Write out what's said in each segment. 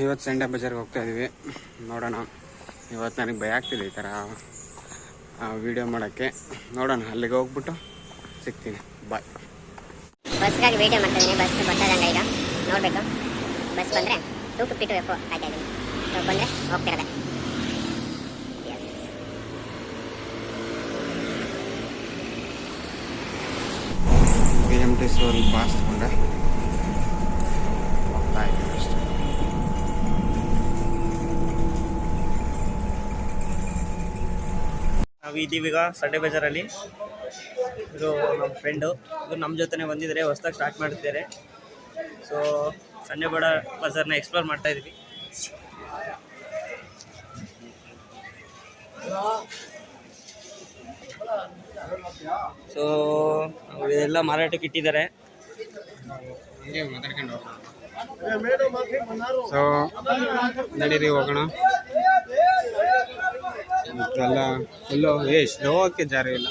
ಇವತ್ತು ಸಂಡೆ ಬಜಾರ್ಗೆ ಹೋಗ್ತಾ ಇದ್ದೀವಿ. ನೋಡೋಣ, ಇವತ್ತು ನನಗೆ ಭಯ ಆಗ್ತಿದೆ ಈ ಥರ ವೀಡಿಯೋ ಮಾಡೋಕ್ಕೆ. ನೋಡೋಣ, ಅಲ್ಲಿಗೆ ಹೋಗ್ಬಿಟ್ಟು ಸಿಗ್ತೀನಿ. ಬಾಯ್. ಬಸ್ಗಾಗಿ ವೇಟ್ ಮಾಡ್ತಾ ಇದ್ದೀನಿ. ಬಸ್ ಬರ್ತಾ ಇದ್ದಂಗೆ ಈಗ ನೋಡಬೇಕು. ಬಸ್ ಬಂದರೆ 2:52 ಎಫ್ ಕಾಯ್ತಾ ಇದ್ದೀನಿ. ಸೊ ಬಂದರೆ ಹೋಗ್ತಿರೋದೆ. BMTC ಅವ್ರಿಗೆ ಪಾಸ್ ತಗೊಂಡೆ ಹೋಗ್ತಾ ಇದ್ದೀನಿ ಅಷ್ಟೇ. ನಾವು ಇದೀವೀಗ ಸಂಡೆ ಬಜಾರಲ್ಲಿ. ಇದು ನಮ್ಮ ಫ್ರೆಂಡು, ಇವರು ನಮ್ಮ ಜೊತೆನೇ ಬಂದಿದ್ದಾರೆ, ಹೊಸ್ದಾಗಿ ಸ್ಟಾರ್ಟ್ ಮಾಡ್ತಿದ್ದಾರೆ. ಸೊ ಸಂಡೆ ಬಜಾರ್ನ ಎಕ್ಸ್ಪ್ಲೋರ್ ಮಾಡ್ತಾ ಇದ್ವಿ. ಸೊ ಇದೆಲ್ಲ ಮಾರಾಟಕ್ಕೆ ಇಟ್ಟಿದ್ದಾರೆ. ಸೊ ನಡೀರಿ ಹೋಗೋಣ. ಎಲ್ಲ ಫುಲ್ಲು ಸ್ಲೋಕ್ಕೆ ಜಾಗ ಇಲ್ಲ.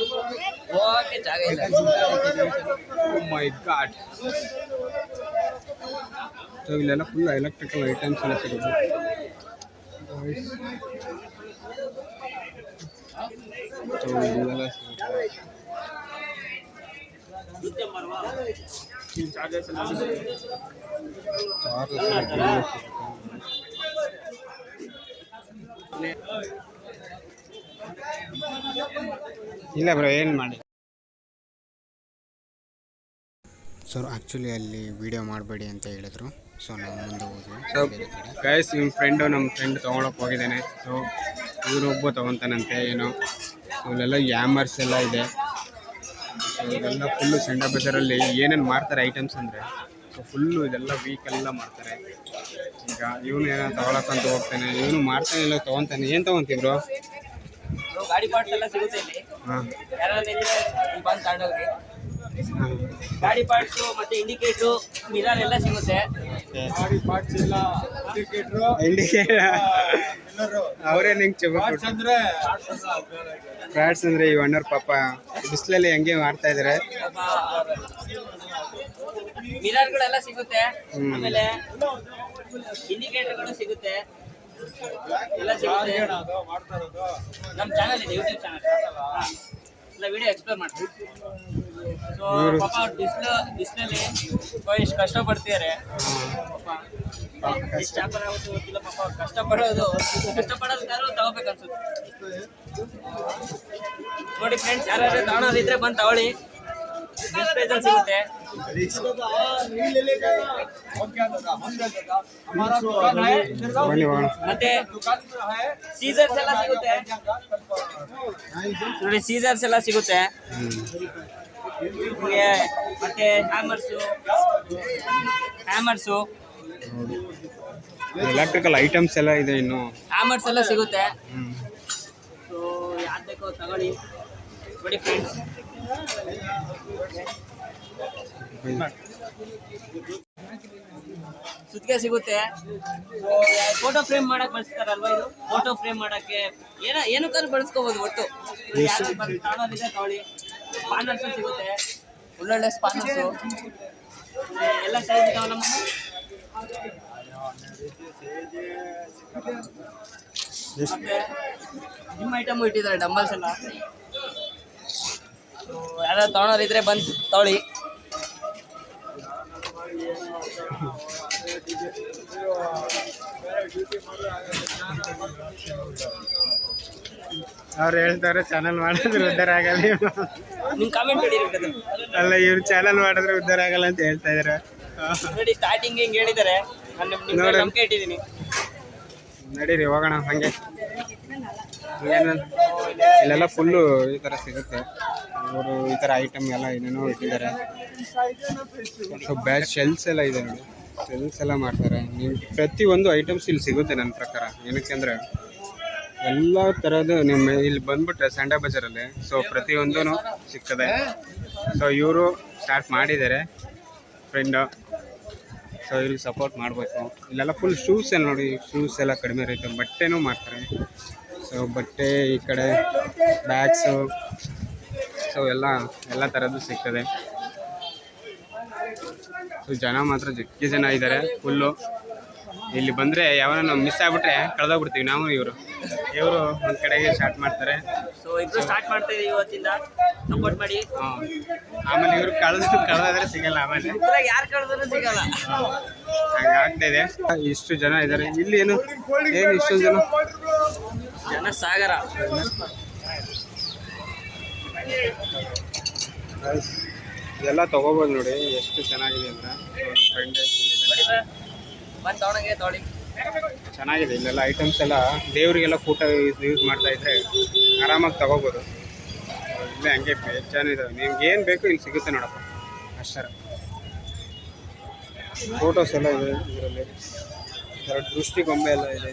ಮೈ ಗಾಡ್. ಸೊ ಇಲ್ಲೆಲ್ಲ ಫುಲ್ ಎಲೆಕ್ಟ್ರಿಕಲ್ ಐಟಮ್ಸ್ ಎಲ್ಲ ಸಿಗುತ್ತೆ. ಇಲ್ಲೆಲ್ಲ ಇಲ್ಲ ಬ್ರೋ, ಏನು ಮಾಡಿ. ಸೊ ಆ್ಯಕ್ಚುಲಿ ಅಲ್ಲಿ ವಿಡಿಯೋ ಮಾಡಬೇಡಿ ಅಂತ ಹೇಳಿದ್ರು. ಸೊ ನಾವು ಮುಂದೆ ಹೋದ್ವಿ. ಸೊ ಗೈಸ್, ನಿಮ್ಮ ಫ್ರೆಂಡು ನಮ್ಮ ಫ್ರೆಂಡ್ ತೊಗೊಳಕ್ಕೆ ಹೋಗಿದ್ದಾನೆ. ಸೊ ಇವರೊಬ್ಬ ತೊಗೊತಾನಂತೆ ಏನೋ. ಇಲ್ಲೆಲ್ಲ ಯಾಮರ್ಸ್ ಎಲ್ಲ ಇದೆ. ಸೊ ಇದೆಲ್ಲ ಫುಲ್ಲು ಸಂಡೆ ಬಜಾರಲ್ಲಿ ಏನೇನು ಮಾಡ್ತಾರೆ ಐಟಮ್ಸ್ ಅಂದರೆ, ಸೊ ಫುಲ್ಲು ಇದೆಲ್ಲ ವೀಕೆಲ್ಲ ಮಾಡ್ತಾರೆ. ಈಗ ಇವನು ಏನೋ ತೊಗೊಳಕ್ಕಂತ ಹೋಗ್ತಾನೆ, ಇವನು ಮಾಡ್ತಾನೆ ಇಲ್ಲ ತೊಗೊತಾನೆ. ಏನು ತೊಗೊತೀವ್ರು? ಗಾಡಿ ಪಾರ್ಟ್ಸ್ ಎಲ್ಲ ಸಿಗುತ್ತೆ ಇಲ್ಲಿ. ಬಂದು ತಗೊಂಡೋಗಿ ಗಾಡಿ ಪಾರ್ಟ್ಸು ಮತ್ತು ಇಂಡಿಕೇಟ್ರು, ಮಿರರ್ ಎಲ್ಲ ಸಿಗುತ್ತೆ. ಗಾಡಿ ಪಾರ್ಟ್ಸ್ ಎಲ್ಲ ಇಂಡಿಕೇಟರ್ ಅವರೇ ನಿಂಗೆ ಫ್ರಾಡ್ಸ್ ಅಂದರೆ ಈ ಒನ್ನರ್ ಪಾಪ ಬಿಸಿಲಲ್ಲಿ ಹೆಂಗೆ ಮಾಡ್ತಾ ಇದ್ದಾರೆ. ಮಿರರ್ಗಳೆಲ್ಲ ಸಿಗುತ್ತೆ, ಆಮೇಲೆ ಇಂಡಿಕೇಟರ್ಗಳು ಸಿಗುತ್ತೆ, ಎಲ್ಲ ಸಿಗುತ್ತೆ. ನಮ್ಮ ಚಾನಲ್ ಇದೆ, ಯೂಟ್ಯೂಬ್ ಚಾನಲ್, ಎಲ್ಲ ವಿಡಿಯೋ ಎಕ್ಸ್ಪ್ಲೋರ್ ಮಾಡ್ತೀವಿ. ಸೊ ಪಾಪ ಬಿಸಿಲಲ್ಲಿ ಎಷ್ಟು ಕಷ್ಟಪಡ್ತಿದ್ದಾರೆ. ಪಾಪ ಎಷ್ಟು ವ್ಯಾಪಾರ ಆಗುತ್ತೆ ಗೊತ್ತಿಲ್ಲ. ಪಾಪ ಕಷ್ಟಪಡೋದು ತಗೋಬೇಕನ್ಸುತ್ತೆ. ನೋಡಿ ಫ್ರೆಂಡ್ಸ್, ಯಾರ್ಯಾರು ತಗೊಳೋದಿದ್ರೆ ಬಂದು ತಗೊಳ್ಳಿ. ಬೆಸ್ಟ್ ಪ್ರೈಸಲ್ಲಿ ಸಿಗುತ್ತೆ. ಮತ್ತೆ ಸೀಸರ್ಸ್ ಎಲ್ಲ ಸಿಗುತ್ತೆ. ನೋಡಿ ಸೀಸರ್ಸ್ ಎಲ್ಲ ಸಿಗುತ್ತೆ. ಮತ್ತೆ ಹ್ಯಾಮರ್ಸು ಎಲೆಕ್ಟ್ರಿಕಲ್ ಐಟಮ್ಸ್ ಎಲ್ಲ ಇದೆ. ಇನ್ನು ಹ್ಯಾಮರ್ಸ್ ಎಲ್ಲ ಸಿಗುತ್ತೆ. ಸೊ ಯಾವ್ದು ಬೇಕೋ ತಗೊಳ್ಳಿ. ನೋಡಿ ಫ್ರೆಂಡ್ಸ್, ಸುತ್ತಿಗೆ ಸಿಗುತ್ತೆ. ಫೋಟೋ ಫ್ರೇಮ್ ಮಾಡಕ್ ಬಳಸ್ತಾರಲ್ವಾ, ಇದು ಫೋಟೋ ಫ್ರೇಮ್ ಮಾಡಕ್ಕೆ ಏನಕ್ಕಾದ್ರೂ ಬಳಸ್ಕೋಬಹುದು. ಒಟ್ಟು ತಗೊಳ್ಳೋದಿದೆ ತಗೊಳ್ಳಿ. ಸ್ಪಾನರ್ಸು ಸಿಗುತ್ತೆ, ಒಳ್ಳೊಳ್ಳೆ ಸ್ಪಾನರ್ಸು ಎಲ್ಲ ಸೈಜ್ ಇದಾವಲ್ಲ. ಮತ್ತೆ ಜಿಮ್ ಐಟಮು ಇಟ್ಟಿದ್ದಾರೆ, ಡಂಬಲ್ಸ್ ಎಲ್ಲ. ಯಾರಾದ್ರು ತಗೊಳೋರಿದ್ರೆ ಬಂದು ತಗೊಳ್ಳಿ. ಅವ್ರು ಹೇಳ್ತಾರೆ ಚಾನಲ್ ಮಾಡಿದ್ರೆ ಉದ್ಧಾರ ಆಗಲ್ಲ. ನಿಮ್ ಕಾಮೆಂಟ್ ಅಲ್ಲ, ಇವ್ರು ಚಾನಲ್ ಮಾಡಿದ್ರೆ ಉದ್ಧಾರ ಆಗಲ್ಲ ಅಂತ ಹೇಳ್ತಾ ಇದಾರೆ. ನೋಡಿ ಸ್ಟಾರ್ಟಿಂಗ್ ಹಿಂಗೆ ಹೇಳಿದ್ದಾರೆ, ನಾನು ನಂಬಿಕೆ ಇಟ್ಟಿದ್ದೀನಿ. ನಡೀರಿ ಹೋಗೋಣ ಹಂಗೆ. ಇಲ್ಲೆಲ್ಲ ಫುಲ್ಲು ಈ ಥರ ಸಿಗುತ್ತೆ. ಅವರು ಈ ಥರ ಐಟಮ್ ಎಲ್ಲ ಏನೇನೋ ಇಟ್ಟಿದ್ದಾರೆ. ಸೊ ಬ್ಯಾಚ್ ಶೆಲ್ಸ್ ಎಲ್ಲ ಇದೆ ನೋಡಿ, ಶೆಲ್ಸ್ ಎಲ್ಲ ಮಾಡ್ತಾರೆ. ನೀವು ಪ್ರತಿಯೊಂದು ಐಟಮ್ಸ್ ಇಲ್ಲಿ ಸಿಗುತ್ತೆ ನನ್ನ ಪ್ರಕಾರ. ಏನಕ್ಕೆ ಅಂದರೆ ಎಲ್ಲ ಥರದ್ದು ನಿಮ್ಮ ಇಲ್ಲಿ ಬಂದ್ಬಿಟ್ರೆ ಸಂಡೆ ಬಜಾರಲ್ಲಿ ಸೊ ಪ್ರತಿಯೊಂದೂ ಸಿಗ್ತದೆ. ಸೊ ಇವರು ಸ್ಟಾರ್ಟ್ ಮಾಡಿದ್ದಾರೆ ಫ್ರೆಂಡು. ಸೊ ಇವ್ರಿಗೆ ಸಪೋರ್ಟ್ ಮಾಡಬೇಕು. ಇಲ್ಲೆಲ್ಲ ಫುಲ್ ಶೂಸ್ ಎಲ್ಲ ನೋಡಿ, ಶೂಸ್ ಎಲ್ಲ ಕಡಿಮೆ ರೇಟ್. ಬಟ್ಟೆನೂ ಮಾಡ್ತಾರೆ. ಸೊ ಬಟ್ಟೆ ಈ ಕಡೆ ಬ್ಯಾಗ್ಸು, ಸೊ ಎಲ್ಲ ಥರದ್ದು ಸಿಗ್ತದೆ. ಸೊ ಜನ ಮಾತ್ರ ಜಗ್ಗಿ ಜನ ಇದ್ದಾರೆ ಫುಲ್ಲು. ಇಲ್ಲಿ ಬಂದರೆ ಯಾವನ ಮಿಸ್ ಆಗ್ಬಿಟ್ರೆ ಕಳೆದೋಗ್ಬಿಡ್ತೀವಿ ನಾವು ಇವರು ಒಂದು ಕಡೆಗೆ ಸ್ಟಾರ್ಟ್ ಮಾಡ್ತಾರೆ. ಸೊ ಇಬ್ರು ಸ್ಟಾರ್ಟ್ ಮಾಡ್ತಾ ಇದೀವಿ ಇವತ್ತಿಂದ, ಸಪೋರ್ಟ್ ಮಾಡಿ. ಆಮೇಲೆ ಇವರು ಕಳೆದಾದ್ರೆ ಸಿಗಲ್ಲ, ಆಮೇಲೆ ಯಾರು ಕಳೆದ್ರು ಸಿಗಲ್ಲ, ಹಂಗೆ ಆಗ್ತಾ ಇದೆ. ಇಷ್ಟು ಜನ ಇದ್ದಾರೆ ಇಲ್ಲಿ, ಏನು ಇಷ್ಟೊಂದು ಜನ ಸಾಗರ. ಇದೆಲ್ಲ ತೊಗೋಬೋದು ನೋಡಿ, ಎಷ್ಟು ಚೆನ್ನಾಗಿದೆ ಅಂತ. ಫ್ರೆಂಡ್ ಬಂದು ತೊಗೊಂಡಂಗೆ ತೊಗೊಳ್ಳಿ. ಚೆನ್ನಾಗಿದೆ ಇಲ್ಲೆಲ್ಲ ಐಟಮ್ಸ್ ಎಲ್ಲ, ದೇವರಿಗೆಲ್ಲ ಫೋಟೋ ಯೂಸ್ ಮಾಡ್ತಾ ಇದ್ರೆ ಆರಾಮಾಗಿ ತೊಗೋಬೋದು. ಇಲ್ಲೇ ಹಂಗೆ ಚೆನ್ನಾಗಿದ್ದಾವೆ, ನಿಮ್ಗೆ ಏನು ಬೇಕು ಇಲ್ಲಿ ಸಿಗುತ್ತೆ ನೋಡಪ್ಪ ಅಷ್ಟರ. ಫೋಟೋಸ್ ಎಲ್ಲ ಇದೆ ಇದರಲ್ಲಿ, ದೃಷ್ಟಿ ಗೊಂಬೆ ಎಲ್ಲ ಇದೆ.